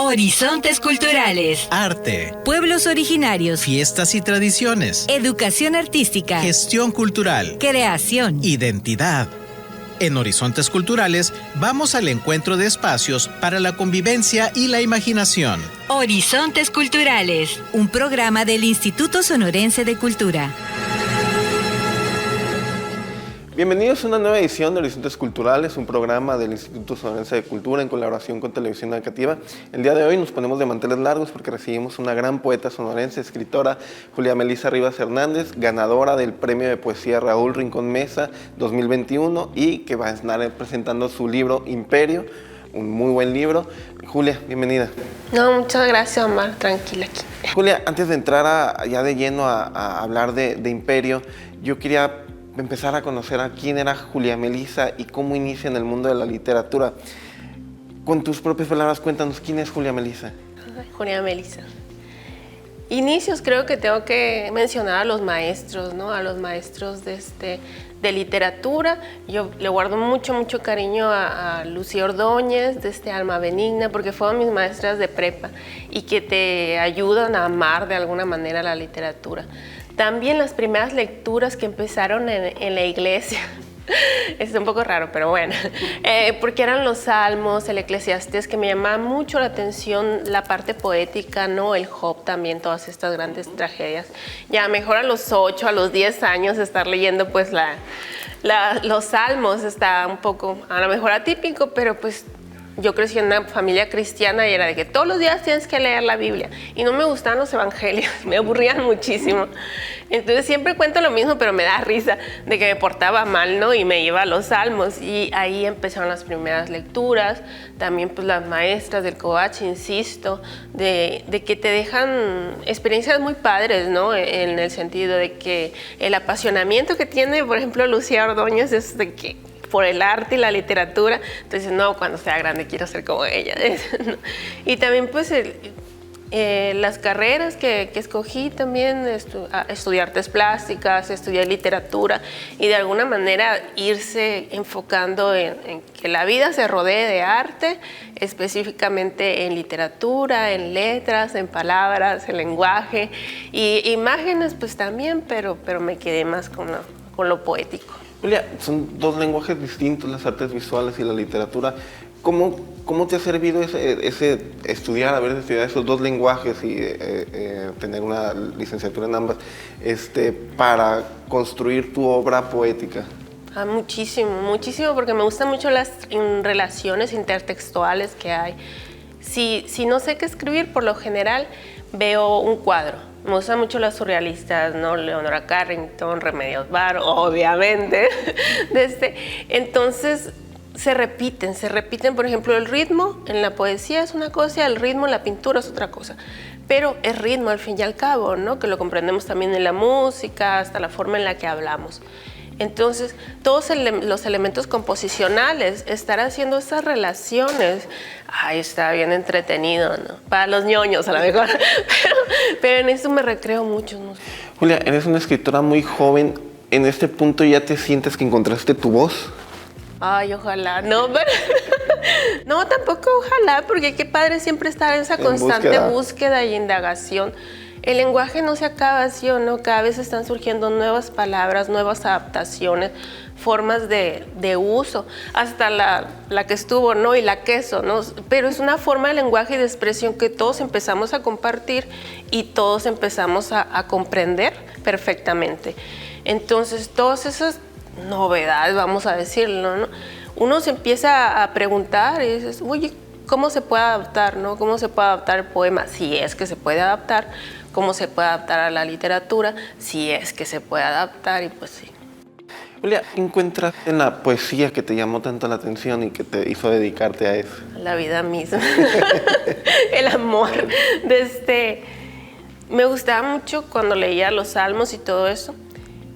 Horizontes culturales. Arte. Pueblos originarios. Fiestas y tradiciones. Educación artística. Gestión cultural. Creación. Identidad. En Horizontes Culturales vamos al encuentro de espacios para la convivencia y la imaginación. Horizontes culturales. Un programa del Instituto Sonorense de Cultura. Bienvenidos a una nueva edición de Horizontes Culturales, un programa del Instituto Sonorense de Cultura en colaboración con Televisión Educativa. El día de hoy nos ponemos de manteles largos porque recibimos una gran poeta sonorense, escritora, Julia Melissa Rivas Hernández, ganadora del Premio de Poesía Raúl Rincón Mesa 2021 y que va a estar presentando su libro Imperio, un muy buen libro. Julia, bienvenida. No, muchas gracias, Omar, tranquila aquí. Julia, antes de entrar ya de lleno a hablar de Imperio, yo quería empezar a conocer a quién era Julia Melissa y cómo inicia en el mundo de la literatura. Con tus propias palabras, cuéntanos, ¿quién es Julia Melissa? Julia Melissa. Inicios, creo que tengo que mencionar a los maestros, ¿no? A los maestros de literatura. Yo le guardo mucho cariño a Lucía Ordóñez, de Alma Benigna, porque fueron mis maestras de prepa y que te ayudan a amar de alguna manera la literatura. También las primeras lecturas que empezaron en la iglesia, es un poco raro, pero bueno, porque eran los Salmos, el Eclesiastés, que me llamaba mucho la atención la parte poética, ¿no? El Job también, todas estas grandes tragedias. Ya mejor a los 8, a los 10 años estar leyendo pues los Salmos está un poco, a lo mejor atípico, pero pues yo crecí en una familia cristiana y era de que todos los días tienes que leer la Biblia. Y no me gustaban los evangelios, me aburrían muchísimo. Entonces siempre cuento lo mismo, pero me da risa de que me portaba mal, ¿no? Y me iba a los Salmos. Y ahí empezaron las primeras lecturas. También pues las maestras del Covach, insisto, de que te dejan experiencias muy padres, ¿no? En el sentido de que el apasionamiento que tiene, por ejemplo, Lucía Ordóñez es de que por el arte y la literatura, entonces no, cuando sea grande quiero ser como ella. Y también pues las carreras que escogí también, estudiar artes plásticas, estudiar literatura y de alguna manera irse enfocando en que la vida se rodee de arte, específicamente en literatura, en letras, en palabras, en lenguaje y imágenes pues también, pero me quedé más con lo poético. Julia, son dos lenguajes distintos, las artes visuales y la literatura. ¿Cómo te ha servido ese estudiar, haber estudiado esos dos lenguajes y tener una licenciatura en ambas, para construir tu obra poética? Muchísimo, porque me gustan mucho las relaciones intertextuales que hay. Si no sé qué escribir, por lo general veo un cuadro. Me gustan mucho las surrealistas, ¿no? Leonora Carrington, Remedios Varo, obviamente. Entonces, se repiten, por ejemplo, el ritmo en la poesía es una cosa, el ritmo en la pintura es otra cosa. Pero es ritmo al fin y al cabo, ¿no? Que lo comprendemos también en la música, hasta la forma en la que hablamos. Entonces, todos los elementos composicionales, estar haciendo esas relaciones, está bien entretenido, ¿no? Para los ñoños a lo mejor, pero en eso me recreo mucho, ¿no? Julia, eres una escritora muy joven, ¿en este punto ya te sientes que encontraste tu voz? Ay, ojalá, no, pero no, tampoco ojalá, porque qué padre siempre estar en esa constante búsqueda y indagación. El lenguaje no se acaba así o no, cada vez están surgiendo nuevas palabras, nuevas adaptaciones, formas de uso, hasta la que estuvo, ¿no? Y la queso, ¿no? Pero es una forma de lenguaje y de expresión que todos empezamos a compartir y todos empezamos a comprender perfectamente. Entonces, todas esas novedades, vamos a decirlo, ¿no? Uno se empieza a preguntar y dices, oye, ¿cómo se puede adaptar, no? ¿Cómo se puede adaptar el poema? Si es que se puede adaptar. ¿Cómo se puede adaptar a la literatura? Si es que se puede adaptar, y pues sí. Julia, ¿qué encuentras en la poesía que te llamó tanto la atención y que te hizo dedicarte a eso? La vida misma, el amor. Me gustaba mucho cuando leía los Salmos y todo eso,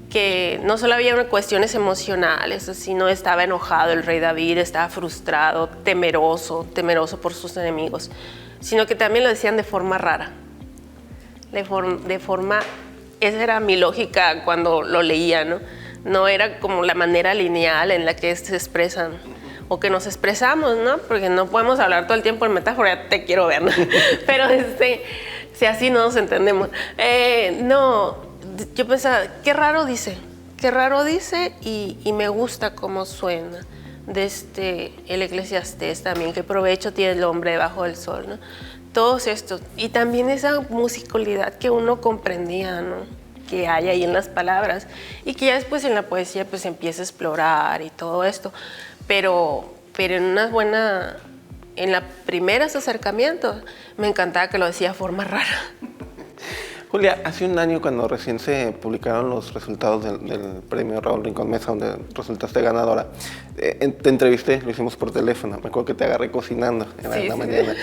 que no solo había cuestiones emocionales, sino estaba enojado el rey David, estaba frustrado, temeroso por sus enemigos, sino que también lo decían de forma rara. Esa era mi lógica cuando lo leía, ¿no? No era como la manera lineal en la que se expresan o que nos expresamos, ¿no? Porque no podemos hablar todo el tiempo en metáfora, ya te quiero ver, ¿no? Pero si así no nos entendemos. No, yo pensaba, qué raro dice y me gusta cómo suena. El Eclesiastés también, qué provecho tiene el hombre debajo del sol, ¿no? Todos estos, y también esa musicalidad que uno comprendía, ¿no? Que hay ahí en las palabras, y que ya después en la poesía pues empieza a explorar y todo esto, pero en los primeros acercamientos me encantaba que lo decía de forma rara. Julia, hace un año cuando recién se publicaron los resultados del premio Raúl Rincón Mesa, donde resultaste ganadora, te entrevisté, lo hicimos por teléfono, me acuerdo que te agarré cocinando en la mañana.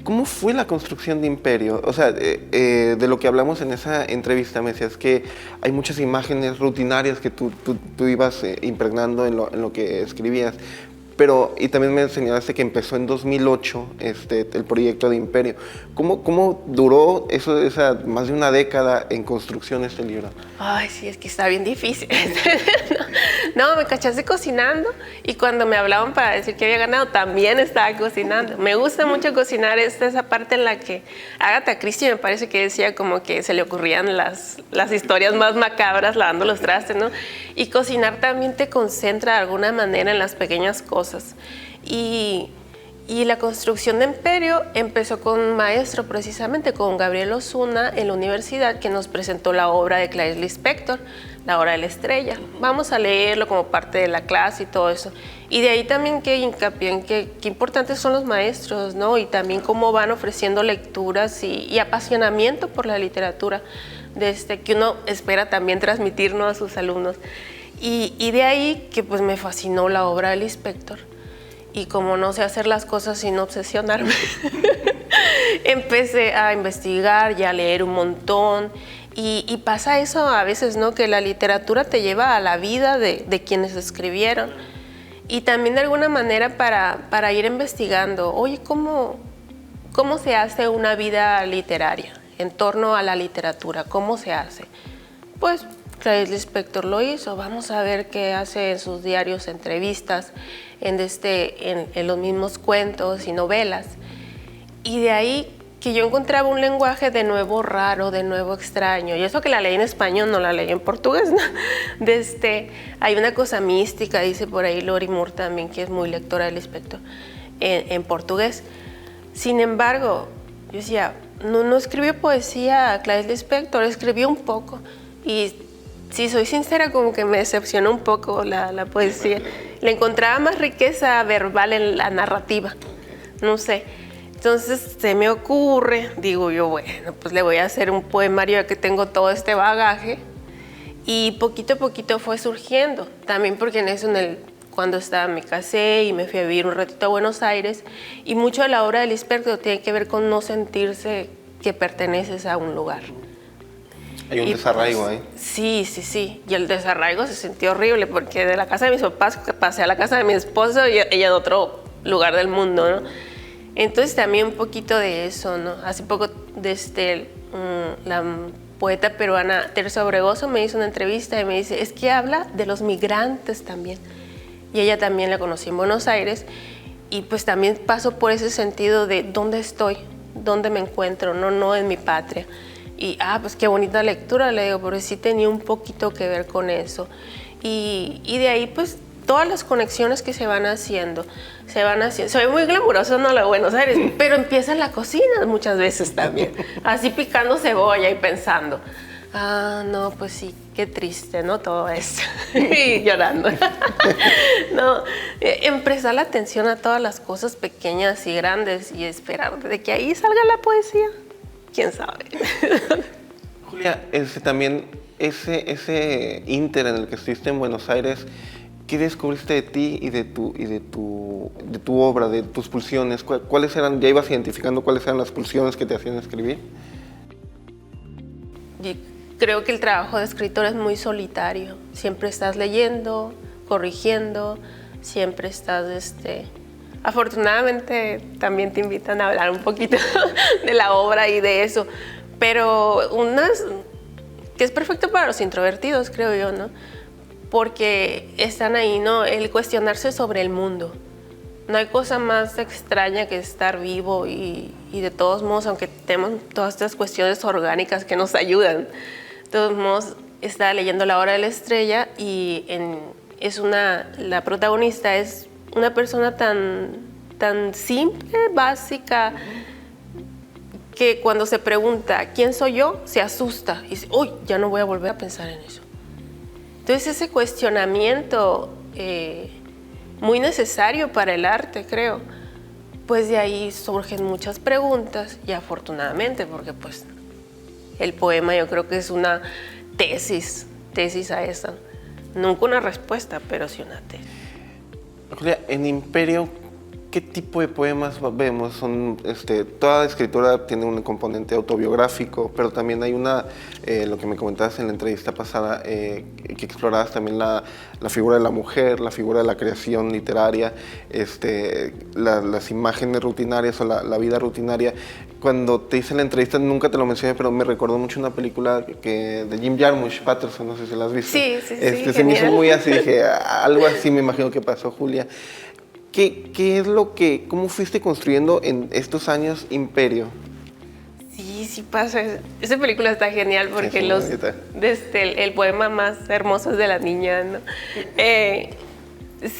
¿Cómo fue la construcción de Imperio? O sea, de lo que hablamos en esa entrevista, me decías que hay muchas imágenes rutinarias que tú ibas impregnando en lo que escribías. Y también me señalaste que empezó en 2008 el proyecto de Imperio. ¿Cómo duró esa más de una década en construcción este libro? Ay, sí, es que está bien difícil. No, me cachaste cocinando y cuando me hablaban para decir que había ganado, también estaba cocinando. Me gusta mucho cocinar, esa parte en la que Agatha Christie me parece que decía como que se le ocurrían las historias más macabras lavando los trastes, ¿no? Y cocinar también te concentra de alguna manera en las pequeñas cosas. Y la construcción de Imperio empezó con un maestro, precisamente con Gabriel Osuna en la universidad, que nos presentó la obra de Clarice Lispector, La Hora de la Estrella. Vamos a leerlo como parte de la clase y todo eso. Y de ahí también que hincapié en qué importantes son los maestros, ¿no? Y también cómo van ofreciendo lecturas y apasionamiento por la literatura, que uno espera también transmitirnos a sus alumnos. Y de ahí que pues me fascinó la obra de Lispector. Y como no sé hacer las cosas sin obsesionarme, empecé a investigar y a leer un montón. Y pasa eso a veces, ¿no? Que la literatura te lleva a la vida de quienes escribieron. Y también de alguna manera para ir investigando, oye, ¿cómo se hace una vida literaria en torno a la literatura? ¿Cómo se hace? Pues Clarice Lispector lo hizo. Vamos a ver qué hace en sus diarios, entrevistas, en los mismos cuentos y novelas. Y de ahí que yo encontraba un lenguaje de nuevo raro, de nuevo extraño. Y eso que la leí en español, no la leí en portugués, ¿no? Hay una cosa mística, dice por ahí Lori Moore también, que es muy lectora de Lispector, en portugués. Sin embargo, yo decía, no escribió poesía Clarice Lispector, escribió un poco. Y si soy sincera, como que me decepcionó un poco la poesía. Le encontraba más riqueza verbal en la narrativa, no sé. Entonces se me ocurre, digo yo, bueno, pues le voy a hacer un poemario ya que tengo todo este bagaje. Y poquito a poquito fue surgiendo. También porque en eso, cuando me casé y me fui a vivir un ratito a Buenos Aires, y mucho de la obra de Lispector tiene que ver con no sentirse que perteneces a un lugar. Hay un desarraigo ahí. Sí. Y el desarraigo se sintió horrible porque de la casa de mis papás pasé a la casa de mi esposo y ella de otro lugar del mundo, ¿no? Entonces también un poquito de eso, ¿no? Hace poco la poeta peruana Teresa Obregoso me hizo una entrevista y me dice, es que habla de los migrantes también. Y ella también la conocí en Buenos Aires y pues también paso por ese sentido de dónde estoy, dónde me encuentro, no en mi patria. Y, pues qué bonita lectura, le digo, porque sí tenía un poquito que ver con eso. Y de ahí, pues, todas las conexiones que se van haciendo. Soy muy glamuroso, no la de Buenos Aires, pero empieza en la cocina muchas veces también. Así picando cebolla y pensando, no, pues sí, qué triste, ¿no? Todo esto. Y llorando. No, prestar la atención a todas las cosas pequeñas y grandes y esperar de que ahí salga la poesía. ¿Quién sabe? Julia, también ese ínter en el que estuviste en Buenos Aires, ¿qué descubriste de ti y de tu obra, de tus pulsiones? ¿Cuáles eran? ¿Ya ibas identificando cuáles eran las pulsiones que te hacían escribir? Y creo que el trabajo de escritor es muy solitario. Siempre estás leyendo, corrigiendo, siempre estás afortunadamente también te invitan a hablar un poquito de la obra y de eso, pero que es perfecto para los introvertidos, creo yo, ¿no? porque están ahí, ¿no? El cuestionarse sobre el mundo. No hay cosa más extraña que estar vivo y de todos modos, aunque tenemos todas estas cuestiones orgánicas que nos ayudan, de todos modos, estaba leyendo La Hora de la Estrella y la protagonista es una persona tan simple, básica, que cuando se pregunta ¿quién soy yo?, se asusta y dice, uy, ya no voy a volver a pensar en eso. Entonces ese cuestionamiento muy necesario para el arte, creo, pues de ahí surgen muchas preguntas y afortunadamente, porque pues el poema yo creo que es una tesis a esa. Nunca una respuesta, pero sí una tesis. Julia, en Imperio, ¿qué tipo de poemas vemos? Toda escritora tiene un componente autobiográfico, pero también hay lo que me comentabas en la entrevista pasada, que explorabas también la figura de la mujer, la figura de la creación literaria, las imágenes rutinarias o la vida rutinaria. Cuando te hice la entrevista, nunca te lo mencioné, pero me recordó mucho una película de Jim Jarmusch, Patterson, no sé si la has visto. Sí, se me hizo muy así, dije, algo así me imagino que pasó, Julia. ¿Qué es cómo fuiste construyendo en estos años Imperio? Sí pasa. Esa película está genial porque el poema más hermoso es de la niña, ¿no?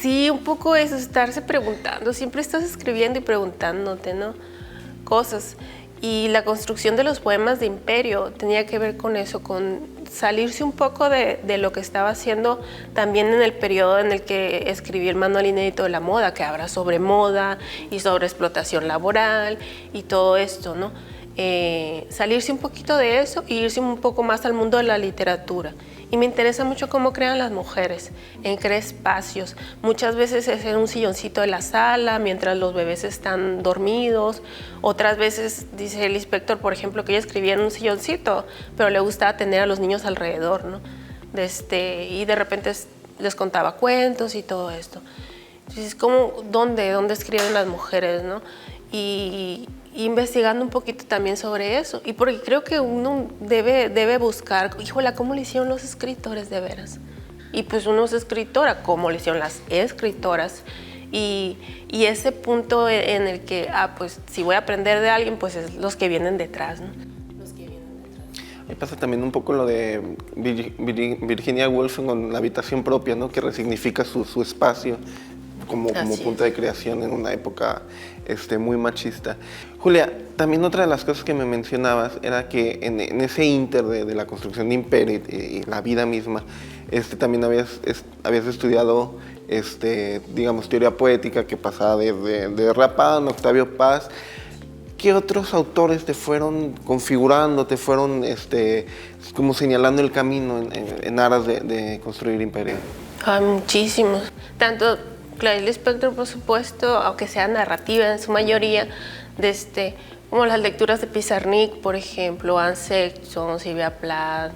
Sí, un poco eso, estarse preguntando. Siempre estás escribiendo y preguntándote, ¿no? Cosas. Y la construcción de los poemas de Imperio tenía que ver con eso, con salirse un poco de lo que estaba haciendo también en el periodo en el que escribí el manual inédito de la moda, que habla sobre moda y sobre explotación laboral y todo esto, ¿no? Salirse un poquito de eso e irse un poco más al mundo de la literatura. Y me interesa mucho cómo crean las mujeres, en qué espacios. Muchas veces es en un silloncito de la sala, mientras los bebés están dormidos. Otras veces, dice el inspector, por ejemplo, que ella escribía en un silloncito, pero le gustaba tener a los niños alrededor, ¿no? Y de repente les contaba cuentos y todo esto. Entonces, ¿dónde escriben las mujeres, no? Y investigando un poquito también sobre eso. Y porque creo que uno debe buscar, híjole, ¿cómo le hicieron los escritores de veras? Y pues uno es escritora, ¿cómo le hicieron las escritoras? Y ese punto en el que, pues si voy a aprender de alguien, pues es los que vienen detrás, ¿no? Los que vienen detrás. Ahí pasa también un poco lo de Virginia Woolf con la habitación propia, ¿no? Que resignifica su espacio como punto de creación en una época muy machista. Julia, también otra de las cosas que me mencionabas era que en ese inter de la construcción de Imperio y la vida misma, también habías estudiado, digamos, teoría poética, que pasaba de Rapán, Octavio Paz. ¿Qué otros autores te fueron configurando, te fueron como señalando el camino en aras de construir Imperio? Muchísimos. Tanto Clarice Lispector, por supuesto, aunque sea narrativa en su mayoría, como las lecturas de Pizarnik, por ejemplo, Anne Sexton, Sylvia Plath,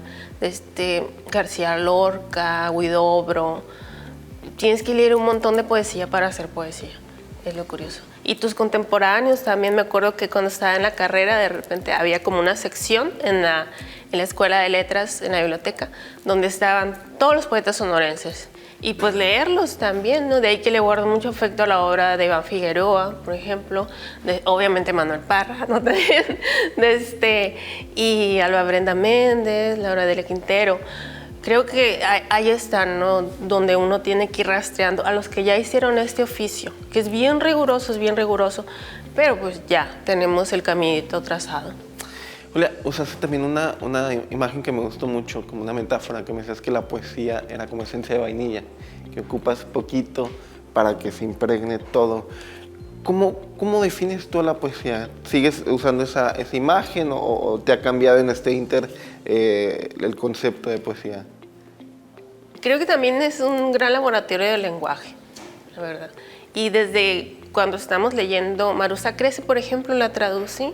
García Lorca, Huidobro. Tienes que leer un montón de poesía para hacer poesía, es lo curioso. Y tus contemporáneos también, me acuerdo que cuando estaba en la carrera, de repente había como una sección en la Escuela de Letras, en la biblioteca, donde estaban todos los poetas sonorenses. Y pues leerlos también, ¿no? De ahí que le guardo mucho afecto a la obra de Iván Figueroa, por ejemplo, obviamente Manuel Parra, ¿no? También, y Alba Brenda Méndez, Laura Delia Quintero. Creo que ahí están, ¿no? Donde uno tiene que ir rastreando a los que ya hicieron este oficio, que es bien riguroso, pero pues ya tenemos el caminito trazado. Julia, usaste también una imagen que me gustó mucho, como una metáfora, que me decías que la poesía era como esencia de vainilla, que ocupas poquito para que se impregne todo. ¿Cómo defines tú la poesía? ¿Sigues usando esa imagen o te ha cambiado en este inter el concepto de poesía? Creo que también es un gran laboratorio del lenguaje, la verdad. Y desde cuando estamos leyendo Marusa Crece, por ejemplo, la traducí,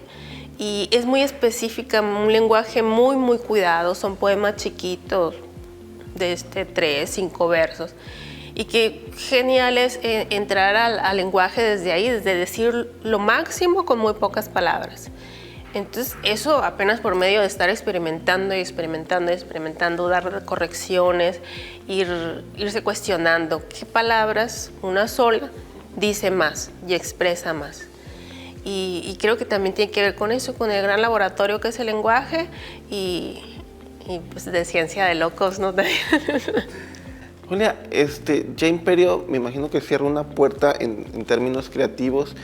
y es muy específica, un lenguaje muy, muy cuidado. Son poemas chiquitos de 3, 5 versos. Y qué genial es entrar al lenguaje desde ahí, desde decir lo máximo con muy pocas palabras. Entonces, eso apenas por medio de estar experimentando, dar correcciones, irse cuestionando qué palabras, una sola, dice más y expresa más. Y creo que también tiene que ver con eso, con el gran laboratorio que es el lenguaje y pues de ciencia de locos, ¿no? Julia, ya Imperio me imagino que cierra una puerta en términos creativos.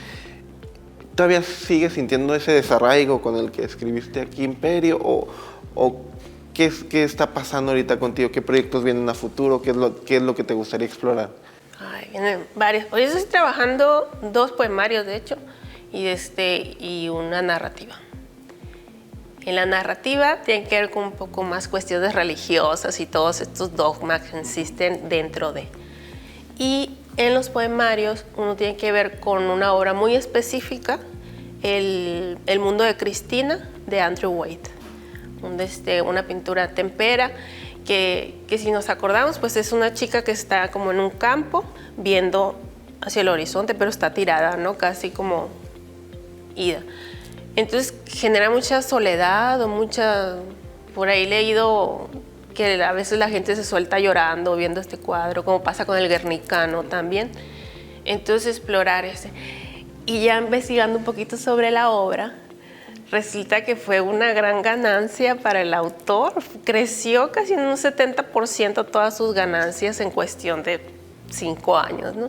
¿Todavía sigues sintiendo ese desarraigo con el que escribiste aquí Imperio? ¿O qué está pasando ahorita contigo? ¿Qué proyectos vienen a futuro? ¿Qué es lo que te gustaría explorar? Ay, vienen varios. Hoy estoy trabajando 2 poemarios, de hecho, y una narrativa. En la narrativa tiene que ver con un poco más cuestiones religiosas y todos estos dogmas que existen dentro de. Y en los poemarios uno tiene que ver con una obra muy específica, El mundo de Cristina, de Andrew Waite. Una pintura tempera que si nos acordamos, pues es una chica que está como en un campo viendo hacia el horizonte, pero está tirada, ¿no? Casi como ida. Entonces genera mucha soledad o por ahí he leído que a veces la gente se suelta llorando viendo este cuadro, como pasa con el Guernicano también. Entonces explorar ese. Y ya investigando un poquito sobre la obra, resulta que fue una gran ganancia para el autor. Creció casi en un 70% todas sus ganancias en cuestión de 5 años, ¿no?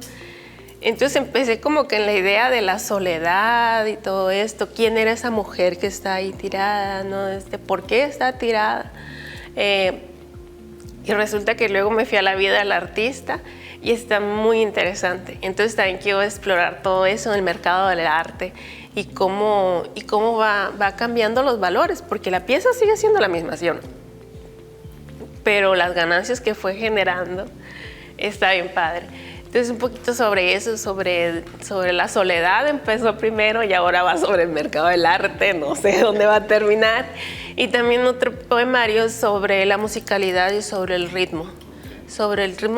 Entonces empecé como que en la idea de la soledad y todo esto. ¿Quién era esa mujer que está ahí tirada, ¿no? ¿Por qué está tirada? Y resulta que luego me fui a la vida del artista y está muy interesante. Entonces también quiero explorar todo eso en el mercado del arte y cómo va cambiando los valores, porque la pieza sigue siendo la misma, ¿sí o no? Pero las ganancias que fue generando está bien padre. Entonces un poquito sobre eso, sobre la soledad empezó primero y ahora va sobre el mercado del arte, no sé dónde va a terminar. Y también otro poemario sobre la musicalidad y sobre el ritmo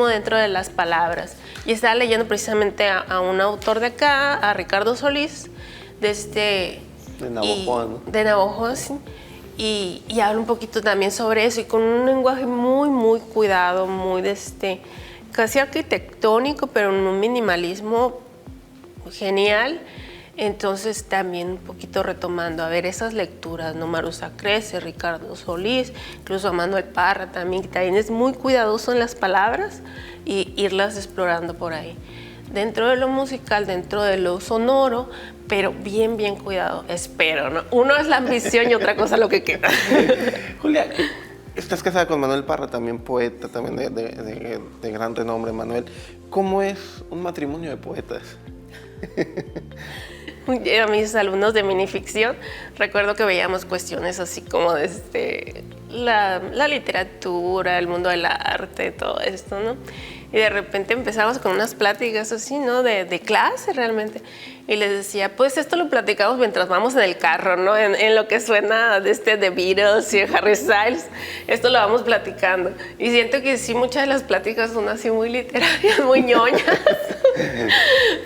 dentro de las palabras. Y estaba leyendo precisamente a un autor de acá, a Ricardo Solís, de Navajo, ¿no? De Navajo, sí. Y habla un poquito también sobre eso y con un lenguaje muy, muy cuidado, muy casi arquitectónico, pero en un minimalismo genial. Entonces también un poquito retomando, a ver, esas lecturas, ¿no? Marusa Crece, Ricardo Solís, incluso a Manuel Parra también, que también es muy cuidadoso en las palabras y irlas explorando por ahí. Dentro de lo musical, dentro de lo sonoro, pero bien, bien cuidado, espero, ¿no? Uno es la ambición y otra cosa lo que queda. Julia, estás casada con Manuel Parra, también poeta, también de gran renombre, Manuel. ¿Cómo es un matrimonio de poetas? A mis alumnos de minificción recuerdo que veíamos cuestiones así como la literatura, el mundo del arte, todo esto, ¿no? Y de repente empezamos con unas pláticas así, ¿no? De clase realmente. Y les decía, pues esto lo platicamos mientras vamos en el carro, ¿no? En lo que suena de The Beatles y Harry Styles, esto lo vamos platicando. Y siento que sí, muchas de las pláticas son así muy literarias, muy ñoñas.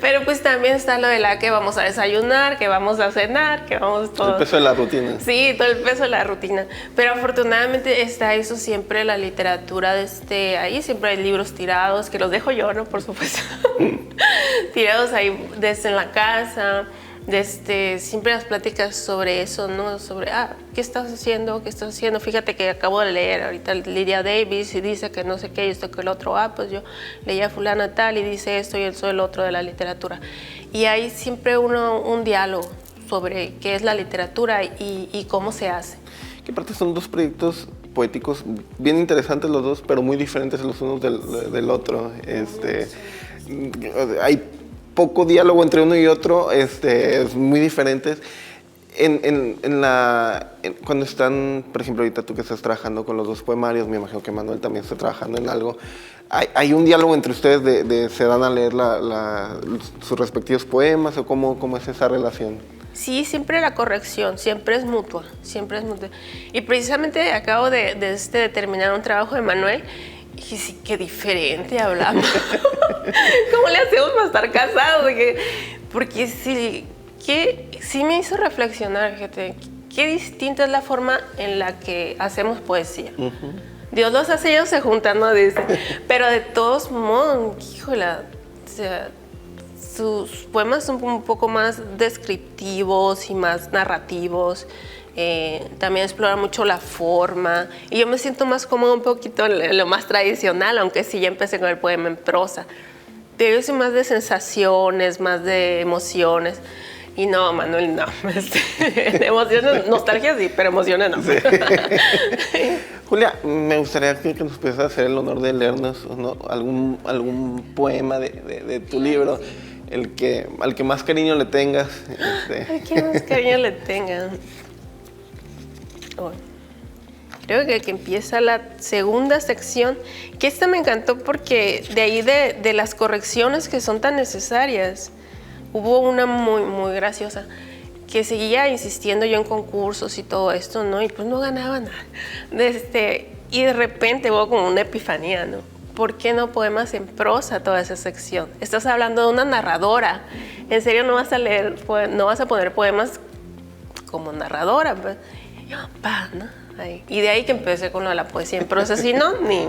Pero pues también está lo de la que vamos a desayunar, que vamos a cenar, que vamos todo. El peso de la rutina. Sí, todo el peso de la rutina. Pero afortunadamente está eso siempre, la literatura ahí siempre hay libros tirados, que los dejo yo, ¿no? Por supuesto. Tirados ahí desde en la casa, siempre las pláticas sobre eso, ¿no? Sobre, ¿qué estás haciendo? ¿Qué estás haciendo? Fíjate que acabo de leer ahorita Lydia Davis y dice que no sé qué, y esto que el otro, pues yo leía a fulana tal y dice esto y eso el otro de la literatura. Y hay siempre un diálogo sobre qué es la literatura y cómo se hace. Que aparte son 2 proyectos poéticos bien interesantes los 2, pero muy diferentes los unos del otro. Hay poco diálogo entre uno y otro, es muy diferentes. Cuando están, por ejemplo, ahorita tú que estás trabajando con los 2 poemarios, me imagino que Manuel también está trabajando en algo. ¿Hay un diálogo entre ustedes se dan a leer sus respectivos poemas o cómo es esa relación? Sí, siempre la corrección, siempre es mutua, siempre es mutua. Y precisamente acabo de terminar un trabajo de Manuel y dije, sí, qué diferente hablamos. ¿Cómo le hacemos para estar casados? Porque sí me hizo reflexionar, fíjate, qué distinta es la forma en la que hacemos poesía. Dios los hace, ellos se juntan, ¿no? Dice. Pero de todos modos, híjole, o sea, sus poemas son un poco más descriptivos y más narrativos. También explora mucho la forma. Y yo me siento más cómoda un poquito en lo más tradicional, aunque sí ya empecé con el poema en prosa. Pero yo soy más de sensaciones, más de emociones. Y no, Manuel, no. De emociones, nostalgia sí, pero emociones no. Sí. Julia, me gustaría que nos pudieras hacer el honor de leernos, ¿no?, algún poema de tu libro, al que más cariño le tengas. Al que más cariño le tengan. Oh. Creo que empieza la segunda sección, que esta me encantó porque de ahí de las correcciones que son tan necesarias, hubo una muy graciosa, que seguía insistiendo yo en concursos y todo esto, ¿no? Y pues no ganaba nada. Y de repente hubo como una epifanía, ¿no? ¿Por qué no poemas en prosa toda esa sección? Estás hablando de una narradora. ¿En serio no vas a leer, no vas a poner poemas como narradora? Pues, yo, ¿no? Ahí. Y de ahí que empecé con lo de la poesía en prosa, si no, ni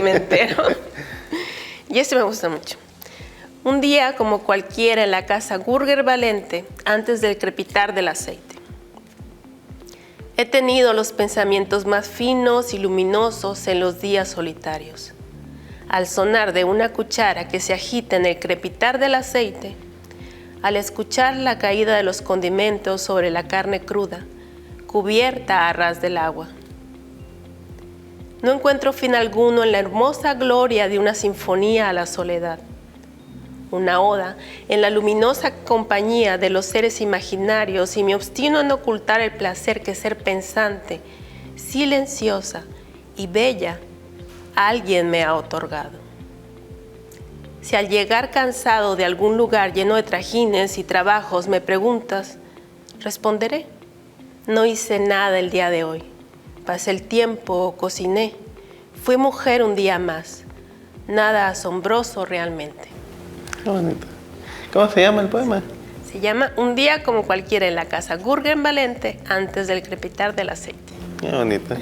me entero. Y este me gusta mucho. Un día como cualquiera en la casa Gurger Valente, antes del crepitar del aceite. He tenido los pensamientos más finos y luminosos en los días solitarios. Al sonar de una cuchara que se agita en el crepitar del aceite, al escuchar la caída de los condimentos sobre la carne cruda, cubierta a ras del agua. No encuentro fin alguno en la hermosa gloria de una sinfonía a la soledad. Una oda en la luminosa compañía de los seres imaginarios y me obstino en ocultar el placer que ser pensante, silenciosa y bella alguien me ha otorgado. Si al llegar cansado de algún lugar lleno de trajines y trabajos me preguntas, responderé, no hice nada el día de hoy, pasé el tiempo, cociné, fui mujer un día más, nada asombroso realmente. Qué bonito. ¿Cómo se llama el poema? Se llama Un día como cualquiera en la casa Gurger Valente antes del crepitar del aceite. Qué bonito.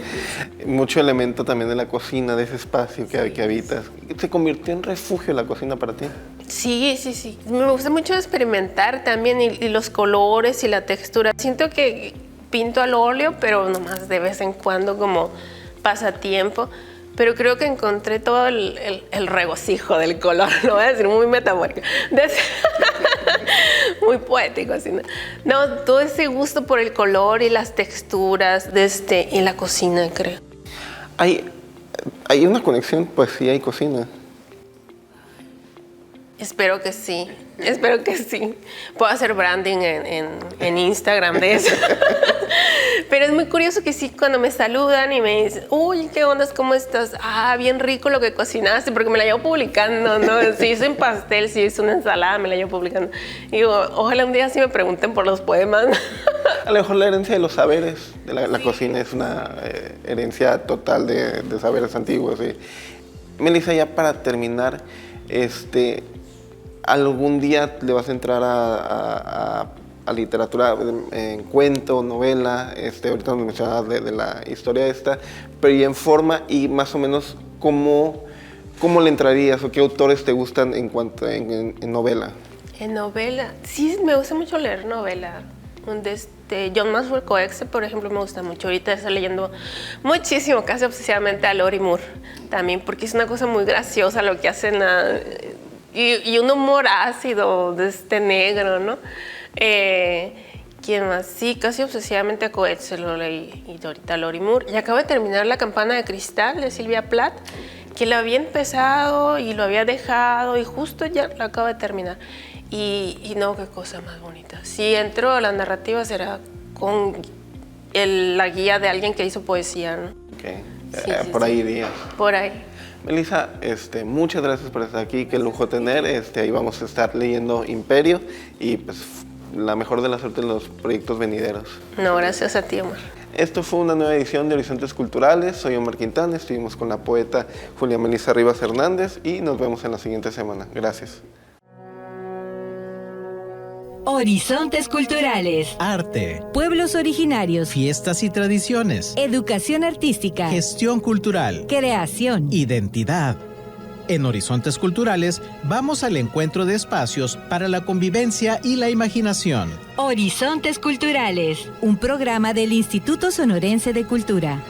Mucho elemento también de la cocina, de ese espacio que habitas. ¿Se convirtió en refugio la cocina para ti? Sí. Me gusta mucho experimentar también y los colores y la textura. Siento que pinto al óleo, pero nomás de vez en cuando como pasatiempo. Pero creo que encontré todo el regocijo del color, lo voy a decir muy metafórico, muy poético, así, ¿no? No, todo ese gusto por el color y las texturas y la cocina, creo. Hay una conexión poesía y cocina. Espero que sí. Puedo hacer branding en Instagram de eso. Pero es muy curioso que sí, cuando me saludan y me dicen, uy, ¿qué onda? ¿Cómo estás? Ah, bien rico lo que cocinaste, porque me la llevo publicando, ¿no? Si hice un pastel, si hice una ensalada, me la llevo publicando. Y digo, ojalá un día sí me pregunten por los poemas. A lo mejor la herencia de los saberes de la cocina es una herencia total de saberes antiguos. ¿Sí? Melissa, ya para terminar, ¿algún día le vas a entrar a literatura en cuento, novela? Ahorita nos mencionabas de la historia esta, pero y en forma y más o menos ¿cómo le entrarías o qué autores te gustan en cuanto en novela? En novela, sí, me gusta mucho leer novela. John Maxwell Coetzee, por ejemplo, me gusta mucho. Ahorita estoy leyendo muchísimo, casi obsesivamente a Lori Moore también, porque es una cosa muy graciosa lo que hacen y un humor ácido negro, ¿no? ¿Quién más? Sí, casi obsesivamente a Coetzee lo leí, y ahorita Lori Moore. Y acabo de terminar La campana de cristal de Silvia Plath, que lo había empezado y lo había dejado y justo ya lo acabo de terminar. Y no, qué cosa más bonita. Si entro a la narrativa será con la guía de alguien que hizo poesía, ¿no? Okay. Sí, por ahí irías. Por ahí. Melissa, muchas gracias por estar aquí, qué lujo tener. Ahí vamos a estar leyendo Imperio y pues la mejor de la suerte en los proyectos venideros. No, gracias a ti, Omar. Esto fue una nueva edición de Horizontes Culturales. Soy Omar Quintana, estuvimos con la poeta Julia Melissa Rivas Hernández y nos vemos en la siguiente semana. Gracias. Horizontes culturales. Arte, Pueblos originarios. fiestas y tradiciones, Educación artística. gestión cultural, Creación. identidad. En Horizontes Culturales vamos al encuentro de espacios para la convivencia y la imaginación. Horizontes culturales. Un programa del Instituto Sonorense de Cultura.